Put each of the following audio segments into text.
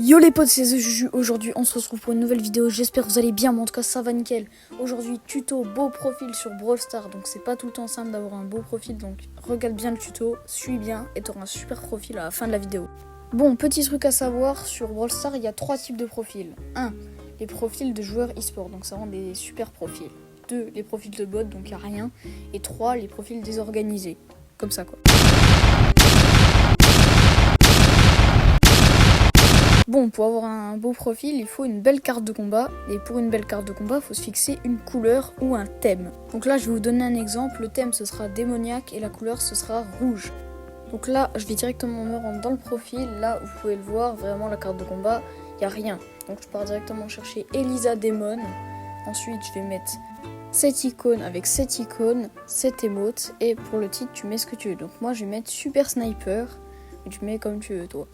Yo les potes, c'est The Juju. Aujourd'hui on se retrouve pour une nouvelle vidéo. J'espère que vous allez bien, mais en tout cas ça va nickel. Aujourd'hui tuto beau profil sur Brawl Stars. Donc c'est pas tout le temps simple d'avoir un beau profil, donc regarde bien le tuto, suis bien et tu auras un super profil à la fin de la vidéo. Bon, petit truc à savoir, sur Brawl Stars il y a 3 types de profils. 1. Les profils de joueurs e-sport, donc ça rend des super profils. 2. Les profils de bots, donc il n'y a rien. Et 3. Les profils désorganisés, comme ça quoi. Bon, pour avoir un beau profil, il faut une belle carte de combat. Et pour une belle carte de combat, il faut se fixer une couleur ou un thème. Donc là, je vais vous donner un exemple. Le thème, ce sera démoniaque et la couleur, ce sera rouge. Donc là, je vais directement me rendre dans le profil. Là, vous pouvez le voir, vraiment, la carte de combat, il n'y a rien. Donc je pars directement chercher Elisa Démon. Ensuite, je vais mettre cette icône avec cette icône, cette émote. Et pour le titre, tu mets ce que tu veux. Donc moi, je vais mettre Super Sniper. Et tu mets comme tu veux, toi.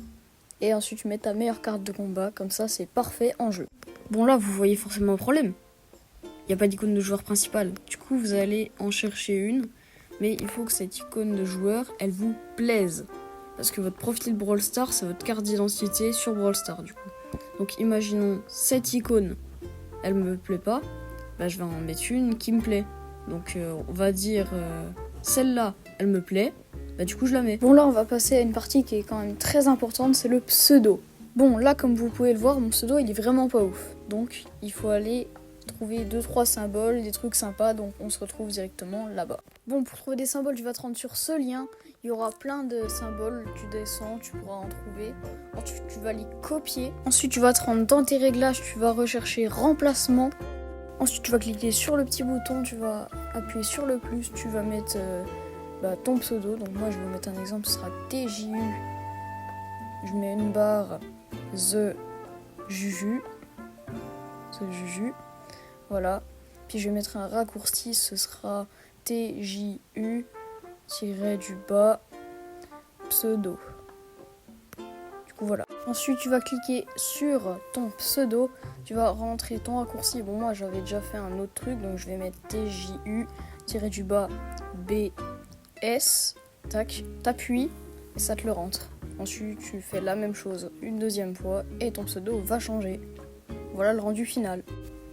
Et ensuite tu mets ta meilleure carte de combat, comme ça c'est parfait en jeu. Bon là vous voyez forcément un problème. Il n'y a pas d'icône de joueur principal. Du coup vous allez en chercher une. Mais il faut que cette icône de joueur, elle vous plaise. Parce que votre profil Brawl Stars, c'est votre carte d'identité sur Brawl Stars du coup. Donc imaginons cette icône, elle me plaît pas. Bah, je vais en mettre une qui me plaît. Donc on va dire celle-là, elle me plaît. Bah du coup je la mets. Bon là on va passer à une partie qui est quand même très importante, c'est le pseudo. Bon là comme vous pouvez le voir, mon pseudo il est vraiment pas ouf. Donc il faut aller trouver 2-3 symboles, des trucs sympas, donc on se retrouve directement là-bas. Bon pour trouver des symboles tu vas te rendre sur ce lien, il y aura plein de symboles, tu descends, tu pourras en trouver. Ensuite tu vas les copier. Ensuite tu vas te rendre dans tes réglages, tu vas rechercher remplacement. Ensuite tu vas cliquer sur le petit bouton, tu vas appuyer sur le plus, tu vas mettre... ton pseudo, donc moi je vais mettre un exemple, ce sera TJU, je mets une barre The Juju, voilà, puis je vais mettre un raccourci, ce sera TJU du bas pseudo, du coup voilà. Ensuite tu vas cliquer sur ton pseudo, tu vas rentrer ton raccourci, bon moi j'avais déjà fait un autre truc, donc je vais mettre TJU du bas B S, tac, t'appuies et ça te le rentre. Ensuite, tu fais la même chose une deuxième fois et ton pseudo va changer. Voilà le rendu final.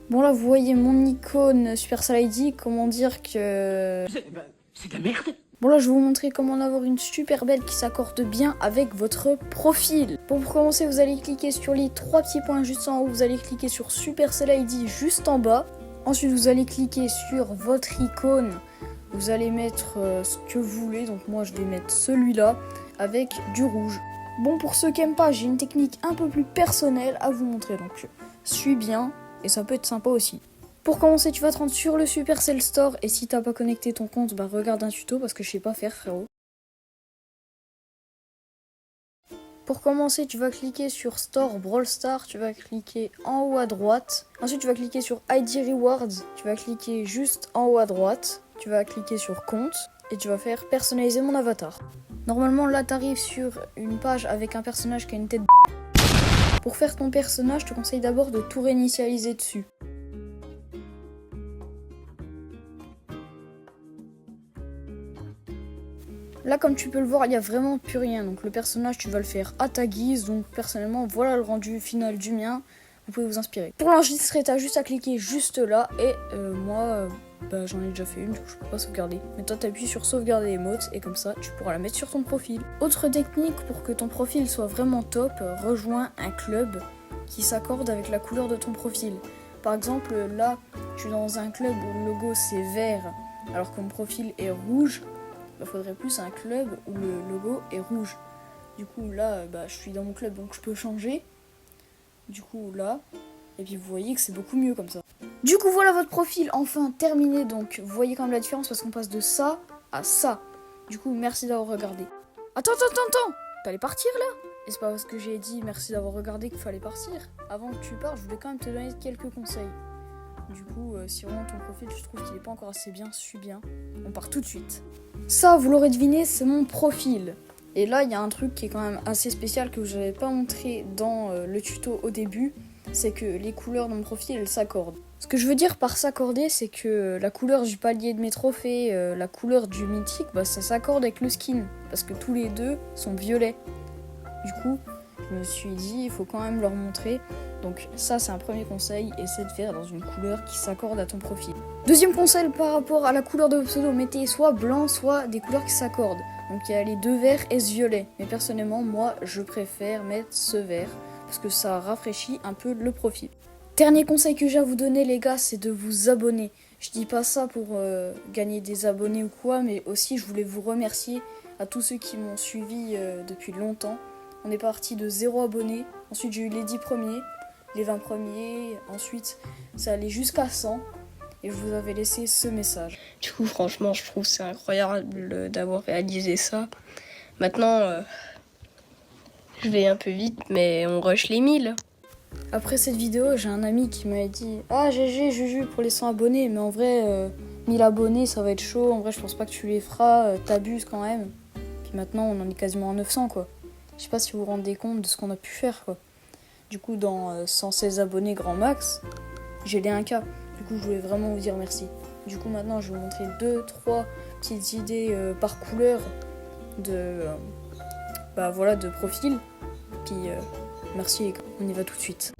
Bon là, vous voyez mon icône Supercell ID, comment dire que... C'est de la merde. Bon là, je vais vous montrer comment avoir une super belle qui s'accorde bien avec votre profil. Bon, pour commencer, vous allez cliquer sur les 3 petits points juste en haut, vous allez cliquer sur Supercell ID juste en bas. Ensuite, vous allez cliquer sur votre icône. Vous allez mettre ce que vous voulez, donc moi je vais mettre celui-là avec du rouge. Bon, pour ceux qui n'aiment pas, j'ai une technique un peu plus personnelle à vous montrer, donc suis bien et ça peut être sympa aussi. Pour commencer, tu vas te rendre sur le Supercell Store et si t'as pas connecté ton compte, bah regarde un tuto parce que je sais pas faire frérot. Pour commencer, tu vas cliquer sur Store Brawl Stars, tu vas cliquer en haut à droite. Ensuite, tu vas cliquer sur ID Rewards, tu vas cliquer juste en haut à droite. Tu vas cliquer sur compte et tu vas faire personnaliser mon avatar. Normalement, là, tu arrives sur une page avec un personnage qui a une tête de... Pour faire ton personnage, je te conseille d'abord de tout réinitialiser dessus. Là, comme tu peux le voir, il n'y a vraiment plus rien. Donc le personnage, tu vas le faire à ta guise. Donc personnellement, voilà le rendu final du mien. Vous pouvez vous inspirer. Pour l'enregistrer, tu as juste à cliquer juste là. Et moi, j'en ai déjà fait une, donc je peux pas sauvegarder. Mais toi, tu appuies sur sauvegarder émote et comme ça, tu pourras la mettre sur ton profil. Autre technique pour que ton profil soit vraiment top, rejoins un club qui s'accorde avec la couleur de ton profil. Par exemple, là, je suis dans un club où le logo c'est vert, alors que mon profil est rouge. Il faudrait plus un club où le logo est rouge. Du coup là je suis dans mon club donc je peux changer. Du coup là, et puis vous voyez que c'est beaucoup mieux comme ça. Du coup voilà votre profil enfin terminé, donc vous voyez quand même la différence parce qu'on passe de ça à ça. Du coup merci d'avoir regardé. Attends, t'allais partir là? Et c'est pas parce que j'ai dit merci d'avoir regardé qu'il fallait partir. Avant que tu partes, je voulais quand même te donner quelques conseils. Du coup, si vraiment ton profil, je trouve qu'il est pas encore assez bien, suis bien, on part tout de suite. Ça, vous l'aurez deviné, c'est mon profil. Et là, il y a un truc qui est quand même assez spécial que je n'avais pas montré dans le tuto au début, c'est que les couleurs de mon profil, elles s'accordent. Ce que je veux dire par s'accorder, c'est que la couleur du palier de mes trophées, la couleur du mythique, ça s'accorde avec le skin, parce que tous les deux sont violets. Du coup, je me suis dit, il faut quand même leur montrer. Donc ça, c'est un premier conseil, essaie de faire dans une couleur qui s'accorde à ton profil. Deuxième conseil par rapport à la couleur de vos pseudos, mettez soit blanc, soit des couleurs qui s'accordent. Donc il y a les 2 verts et ce violet. Mais personnellement, moi, je préfère mettre ce vert parce que ça rafraîchit un peu le profil. Dernier conseil que j'ai à vous donner, les gars, c'est de vous abonner. Je dis pas ça pour gagner des abonnés ou quoi, mais aussi je voulais vous remercier à tous ceux qui m'ont suivi depuis longtemps. On est parti de 0 abonnés, ensuite j'ai eu les 10 premiers, les 20 premiers, ensuite ça allait jusqu'à 100 et je vous avais laissé ce message. Du coup, franchement, je trouve c'est incroyable d'avoir réalisé ça. Maintenant, je vais un peu vite, mais on rush les 1000. Après cette vidéo, j'ai un ami qui m'a dit « Ah GG, Juju pour les 100 abonnés, mais en vrai, 1000 abonnés ça va être chaud, en vrai je pense pas que tu les feras, t'abuses quand même. » Puis maintenant on en est quasiment à 900 quoi. Je sais pas si vous vous rendez compte de ce qu'on a pu faire quoi. Du coup dans 116 abonnés grand max, j'ai les 1K. Du coup je voulais vraiment vous dire merci. Du coup maintenant je vais vous montrer 2-3 petites idées par couleur de, de profil. Puis merci les gars, on y va tout de suite.